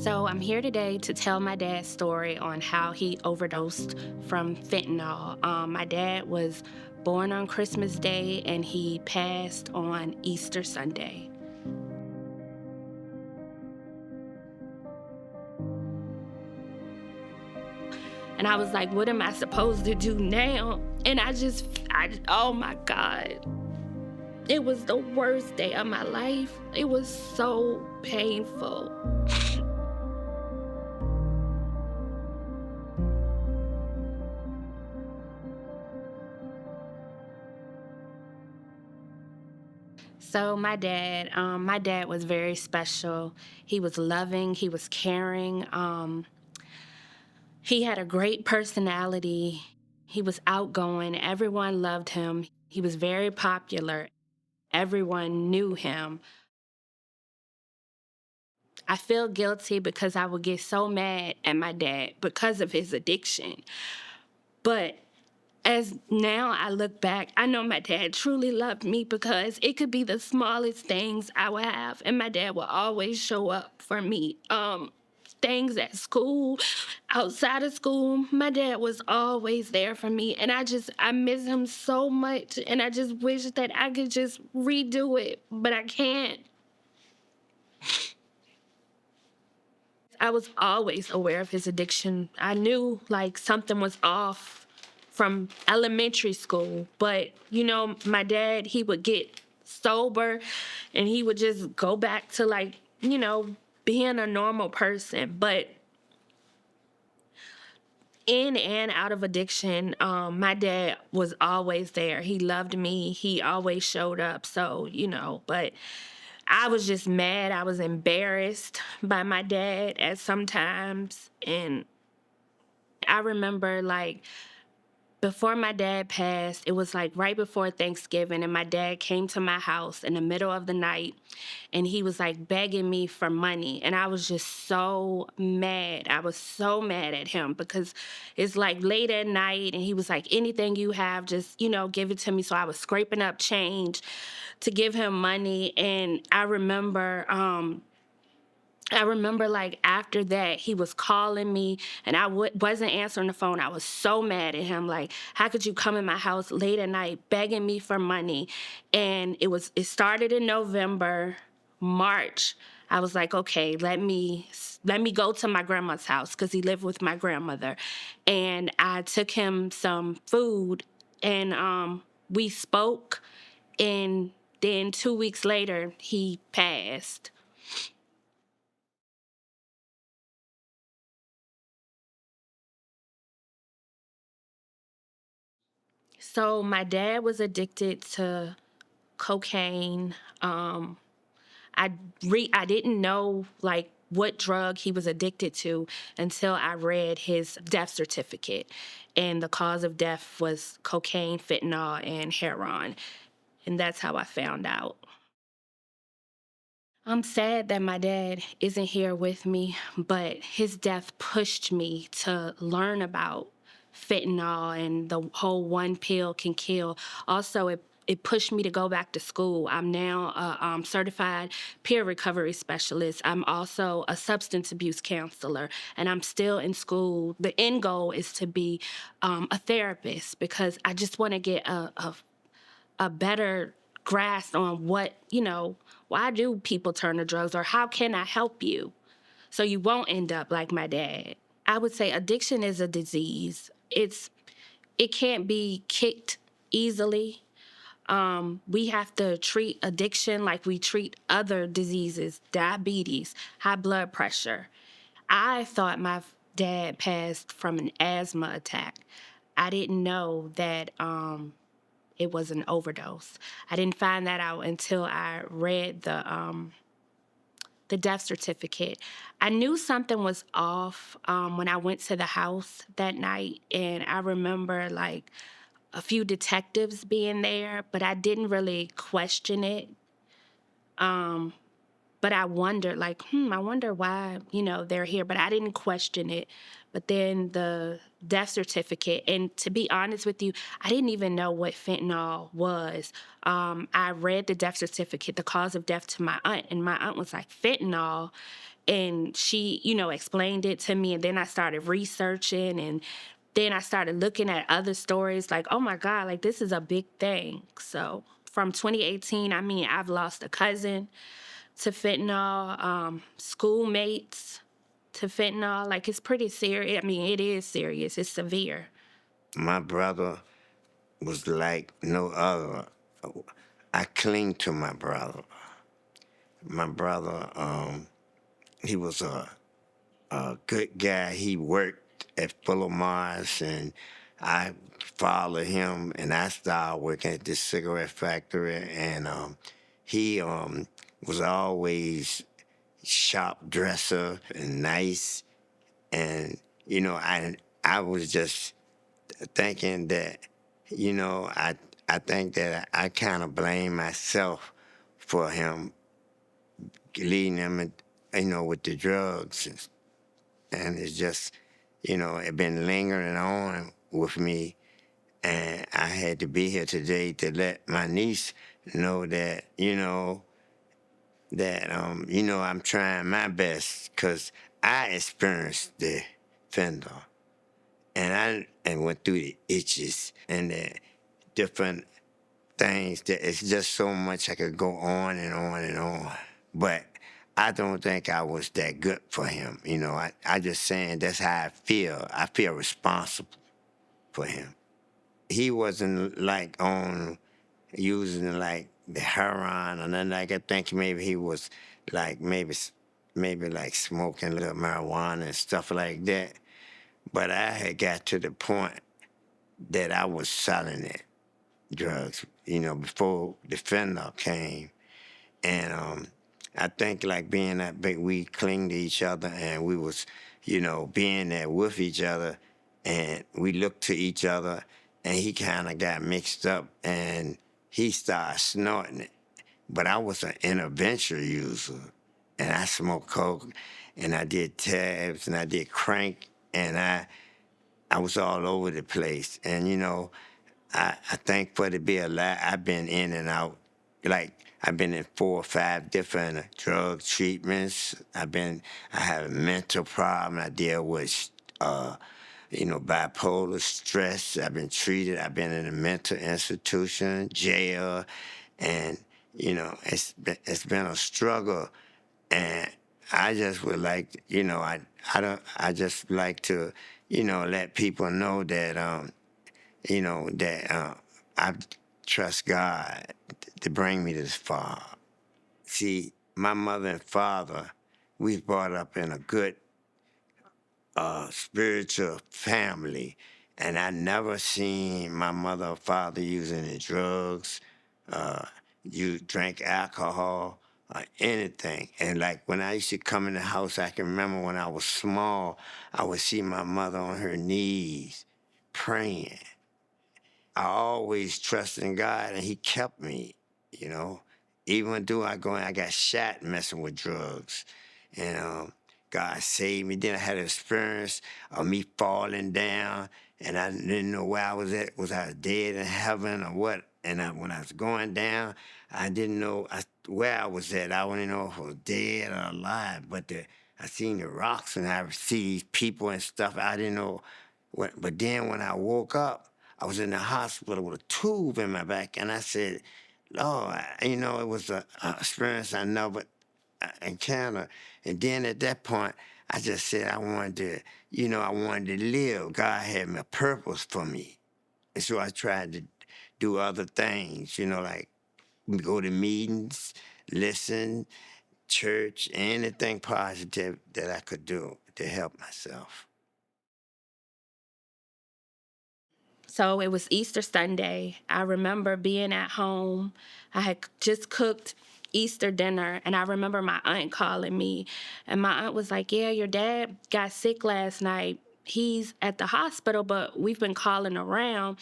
So I'm here today to tell my dad's story on how he overdosed from fentanyl. My dad was born on Christmas Day and he passed on Easter Sunday. And I was like, what am I supposed to do now? And oh my God. It was the worst day of my life. It was so painful. So my dad was very special. He was loving, he was caring. He had a great personality. He was outgoing. Everyone loved him. He was very popular. Everyone knew him. I feel guilty because I would get so mad at my dad because of his addiction. But as now I look back, I know my dad truly loved me because it could be the smallest things I would have, and my dad would always show up for me. Things at school, outside of school, my dad was always there for me, and I miss him so much, and I just wish that I could just redo it, but I can't. I was always aware of his addiction. I knew like something was off from elementary school, but my dad, he would get sober and he would just go back to being a normal person. But in and out of addiction, my dad was always there. He loved me. He always showed up. So, but I was just mad. I was embarrassed by my dad at sometimes. And I remember before my dad passed, it was like right before Thanksgiving, and my dad came to my house in the middle of the night, and he was like begging me for money. And I was just so mad. I was so mad at him because it's like late at night, and he was like, anything you have, just, give it to me. So I was scraping up change to give him money. And I remember like after that, he was calling me and I wasn't answering the phone. I was so mad at him. Like, how could you come in my house late at night begging me for money? And it started in November. March, I was like, okay, let me go to my grandma's house because he lived with my grandmother. And I took him some food and we spoke. And then 2 weeks later, he passed. So my dad was addicted to cocaine. I didn't know like what drug he was addicted to until I read his death certificate, and the cause of death was cocaine, fentanyl, and heroin, and that's how I found out. I'm sad that my dad isn't here with me, but his death pushed me to learn about fentanyl and the whole one pill can kill. Also, it pushed me to go back to school. I'm now a certified peer recovery specialist. I'm also a substance abuse counselor, and I'm still in school. The end goal is to be a therapist because I just want to get a better grasp on why do people turn to drugs, or how can I help you so you won't end up like my dad. I would say addiction is a disease. It can't be kicked easily. We have to treat addiction like we treat other diseases, diabetes, high blood pressure. I thought my dad passed from an asthma attack. I didn't know that it was an overdose. I didn't find that out until I read the death certificate. I knew something was off when I went to the house that night, and I remember like a few detectives being there, but I didn't really question it. Um, but I wondered, like, I wonder why, they're here. But I didn't question it. But then the death certificate, and to be honest with you, I didn't even know what fentanyl was. I read the death certificate, the cause of death to my aunt, and my aunt was like, fentanyl? And she, explained it to me. And then I started researching, and then I started looking at other stories like, oh my God, like this is a big thing. So from 2018, I mean, I've lost a cousin to fentanyl, schoolmates to fentanyl. Like, it's pretty serious. I mean, it is serious. It's severe. My brother was like no other. I cling to my brother. My brother, he was a good guy. He worked at Fuller Mars, and I followed him, and I started working at this cigarette factory. And he was always sharp dresser and nice. And I was just thinking that, I think that I kind of blame myself for him leading him, with the drugs. And it's just, it been lingering on with me. And I had to be here today to let my niece know that, I'm trying my best, because I experienced the fentanyl. And went through the itches and the different things that it's just so much I could go on and on and on. But I don't think I was that good for him. I just saying that's how I feel. I feel responsible for him. He wasn't like on using like the heroin or nothing like that. I think maybe he was like maybe like smoking a little marijuana and stuff like that. But I had got to the point that I was selling it, drugs, before the fentanyl came. And I think like being that big, we cling to each other, and we was, being there with each other, and we looked to each other, and he kind of got mixed up, and he started snorting it. But I was an intervention user, and I smoked coke, and I did tabs, and I did crank, and I was all over the place. And, I think for to be alive, I've been in and out. Like, I've been in 4 or 5 different drug treatments. I have a mental problem. I deal with, bipolar stress. I've been treated. I've been in a mental institution, jail. And, it's been a struggle. And I just would like, I just like to, let people know that, I trust God to bring me this far. See, my mother and father, we was brought up in a good spiritual family, and I never seen my mother or father using the drugs, you drank alcohol or anything. And like when I used to come in the house, I can remember when I was small, I would see my mother on her knees praying. I always trusted in God, and He kept me, you know. Even though I got shot messing with drugs, and God saved me. Then I had an experience of me falling down, and I didn't know where I was at. Was I dead in heaven or what? And when I was going down, I didn't know where I was at. I didn't know if I was dead or alive. But I seen the rocks, and I see people and stuff. I didn't know what. But then when I woke up, I was in the hospital with a tube in my back, and I said, Lord, it was an experience I never encountered. And then at that point, I just said I wanted I wanted to live. God had a purpose for me. And so I tried to do other things, like go to meetings, listen, church, anything positive that I could do to help myself. So it was Easter Sunday. I remember being at home. I had just cooked Easter dinner, and I remember my aunt calling me. And my aunt was like, yeah, your dad got sick last night. He's at the hospital, but we've been calling around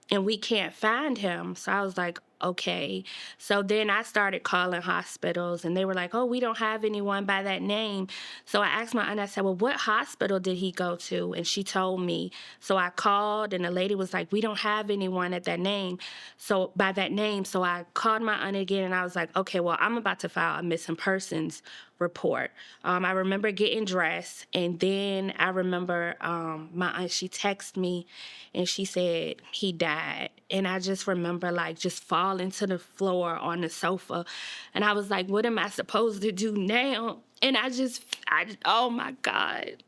and we can't find him. So I was like, okay. So then I started calling hospitals, and they were like, oh, we don't have anyone by that name. So I asked my aunt, I said, well, what hospital did he go to? And she told me. So I called, and the lady was like, we don't have anyone at that name. So by that name, so I called my aunt again, and I was like, okay, well, I'm about to file a missing persons report. I remember getting dressed, and then I remember my aunt, she texted me and she said he died. And I just remember like just falling to the floor on the sofa. And I was like, what am I supposed to do now? And oh my God.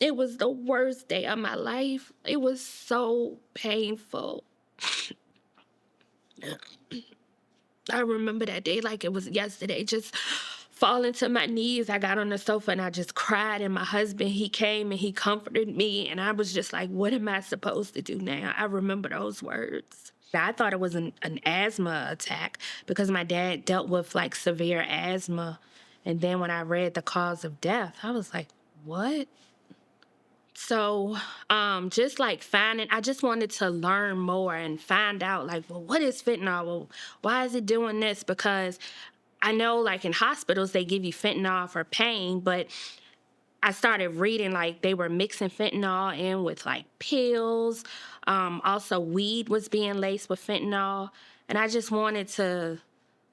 It was the worst day of my life. It was so painful. I remember that day like it was yesterday, just falling to my knees. I got on the sofa and I just cried. And my husband, he came and he comforted me. And I was just like, what am I supposed to do now? I remember those words. I thought it was an asthma attack because my dad dealt with like severe asthma. And then when I read the cause of death, I was like, what? So, just like I just wanted to learn more and find out, like, well, what is fentanyl? Well, why is it doing this? Because I know, like, in hospitals, they give you fentanyl for pain, but I started reading, like, they were mixing fentanyl in with, like, pills. Also, weed was being laced with fentanyl. And I just wanted to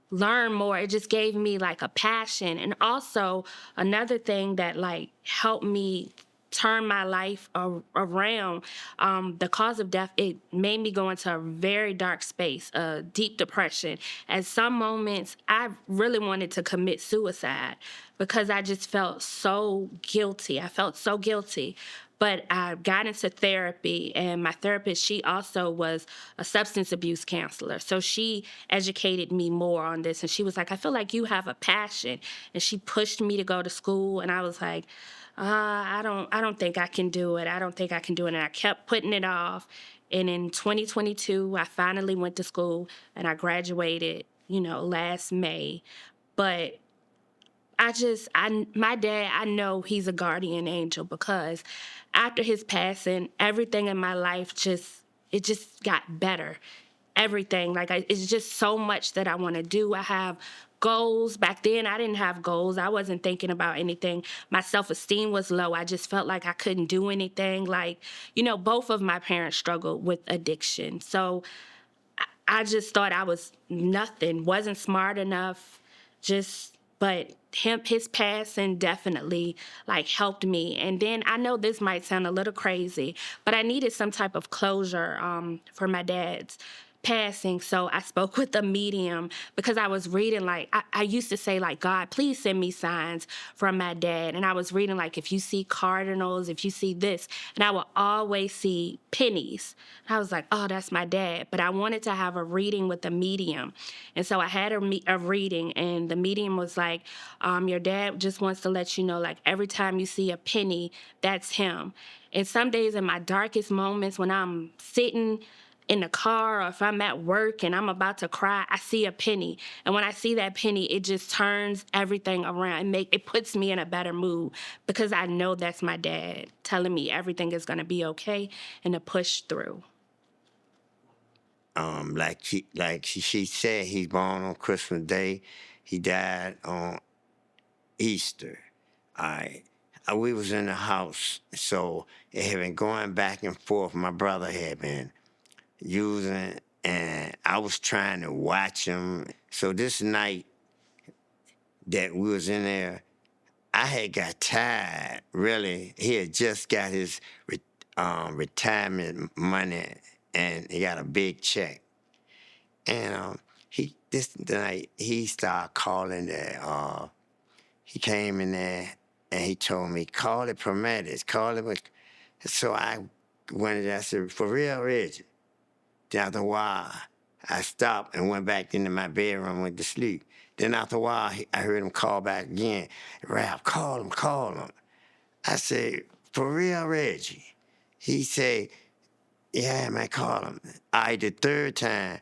learn more. It just gave me like a passion. And also another thing that like helped me turn my life around, the cause of death, it made me go into a very dark space, a deep depression. At some moments I really wanted to commit suicide because I just felt so guilty. I felt so guilty. But I got into therapy, and my therapist, she also was a substance abuse counselor. So she educated me more on this. And she was like, I feel like you have a passion. And she pushed me to go to school. And I was like, I don't think I can do it. I don't think I can do it. And I kept putting it off. And in 2022, I finally went to school and I graduated, last May. But my dad, I know he's a guardian angel because after his passing, everything in my life it just got better. Everything, it's just so much that I want to do. I have goals. Back then, I didn't have goals. I wasn't thinking about anything. My self-esteem was low. I just felt like I couldn't do anything. Both of my parents struggled with addiction. So I just thought I was nothing, wasn't smart enough, but his passing definitely like helped me. And then I know this might sound a little crazy, but I needed some type of closure for my dad's passing. So I spoke with a medium because I was reading, I used to say, like, God, please send me signs from my dad. And I was reading, like, if you see cardinals, if you see this, and I would always see pennies. I was like, oh, that's my dad. But I wanted to have a reading with a medium. And so I had a reading, and the medium was like, your dad just wants to let you know, like, every time you see a penny, that's him. And some days in my darkest moments when I'm sitting in the car or if I'm at work and I'm about to cry, I see a penny. And when I see that penny, it just turns everything around. It puts me in a better mood because I know that's my dad telling me everything is going to be okay and to push through. She said, he's born on Christmas Day. He died on Easter. We was in the house, so it had been going back and forth. My brother had been using, and I was trying to watch him. So this night that we was in there, I had got tired. Really, he had just got his retirement money, and he got a big check. And this night he started calling there. He came in there and he told me, call the paramedics, call it. So I went and I said, for real, Reggie? Then after a while, I stopped and went back into my bedroom and went to sleep. Then after a while, I heard him call back again. Ralph, call him, call him. I said, for real, Reggie? He said, yeah, man, call him. The third time,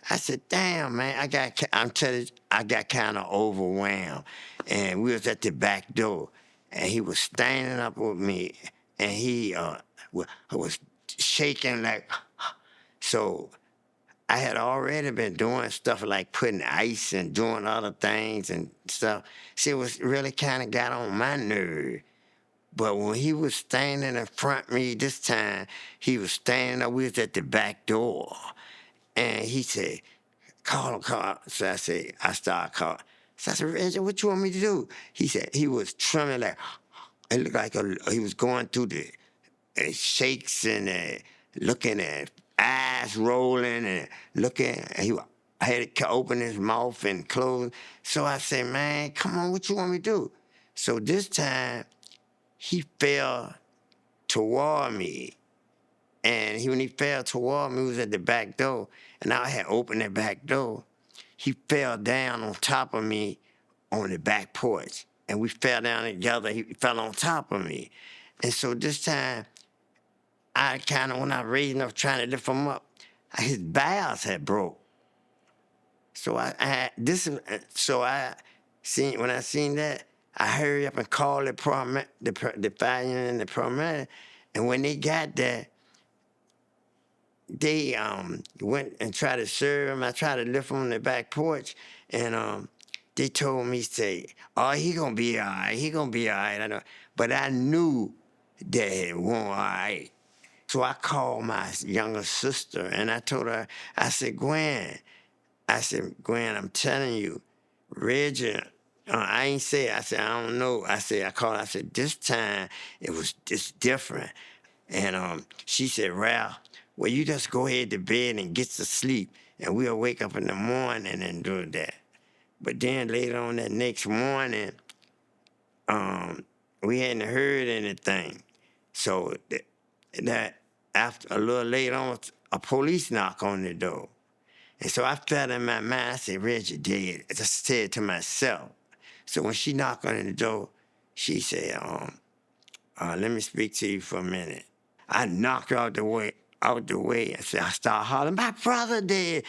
I said, damn, man, I'm telling you, I got kind of overwhelmed. And we was at the back door, and he was standing up with me, and he was shaking like, so I had already been doing stuff like putting ice and doing other things and stuff. See, it was really kind of got on my nerve. But when he was standing in front of me this time, he was standing up, we was at the back door. And he said, call him, call him. So I started calling. So I said, Reggie, what you want me to do? He said, he was trembling like, it looked like he was going through the shakes and looking at eyes rolling and looking. I had to open his mouth and close. So I said, man, come on, what you want me to do? So this time, he fell toward me. And when he fell toward me, he was at the back door. And I had opened the back door. He fell down on top of me on the back porch. And we fell down together. He fell on top of me. And so this time, I kind of, when I raised up trying to lift him up, his bowels had broke. So when I seen that, I hurried up and called the fireman and the paramedic. And when they got there, they went and tried to serve him. I tried to lift him on the back porch, and they told me, say, oh, he gonna be all right. He gonna be all right. I know. But I knew that it wasn't all right. So I called my younger sister, and I told her, I said, Gwen, I'm telling you, Reggie, I ain't say it. I said, I don't know. I called her, I said, this time it's different. And she said, Ralph, well, you just go ahead to bed and get to sleep, and we'll wake up in the morning and do that. But then later on that next morning, we hadn't heard anything. So that after a little later on, a police knock on the door. And so I felt in my mind, I said, Reggie dead. I just said to myself. So when she knocked on the door, she said, let me speak to you for a minute. I knocked her out the way. I said, I started hollering, my brother dead.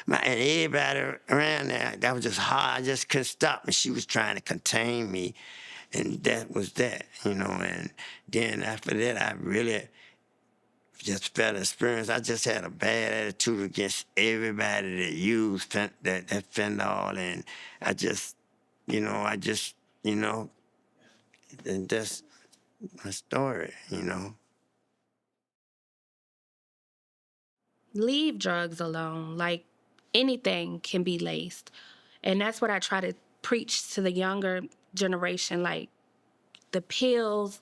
And everybody around there, that was just hard. I just couldn't stop. And she was trying to contain me. And that was that, And then after that, I really just felt experience. I just had a bad attitude against everybody that used that fentanyl. And and that's my story, Leave drugs alone. Like, anything can be laced. And that's what I try to preach to the younger generation. Like, the pills,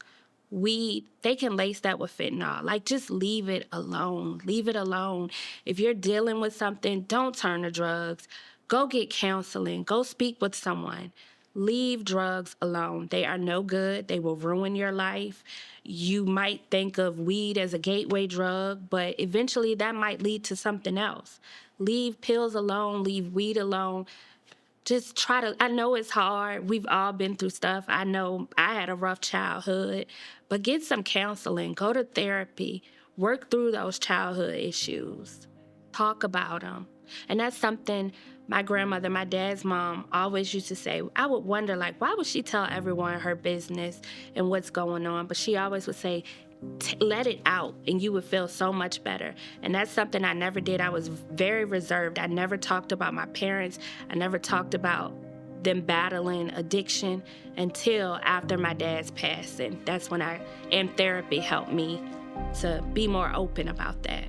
weed, they can lace that with fentanyl. Like, just leave it alone. Leave it alone. If you're dealing with something, don't turn to drugs. Go get counseling. Go speak with someone. Leave drugs alone. They are no good. They will ruin your life. You might think of weed as a gateway drug, but eventually that might lead to something else. Leave pills alone. Leave weed alone. Just try to, I know it's hard. We've all been through stuff. I know I had a rough childhood, but get some counseling, go to therapy, work through those childhood issues, talk about them. And that's something my grandmother, my dad's mom, always used to say. I would wonder, like, why would she tell everyone her business and what's going on? But she always would say, let it out and you would feel so much better. And that's something I never did. I was very reserved. I never talked about my parents. I never talked about them battling addiction until after my dad's passing. That's when and therapy helped me to be more open about that.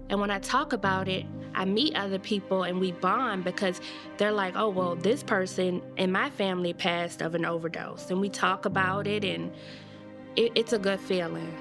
And when I talk about it, I meet other people and we bond because they're like, oh, well, this person in my family passed of an overdose. And we talk about it, and it's a good feeling.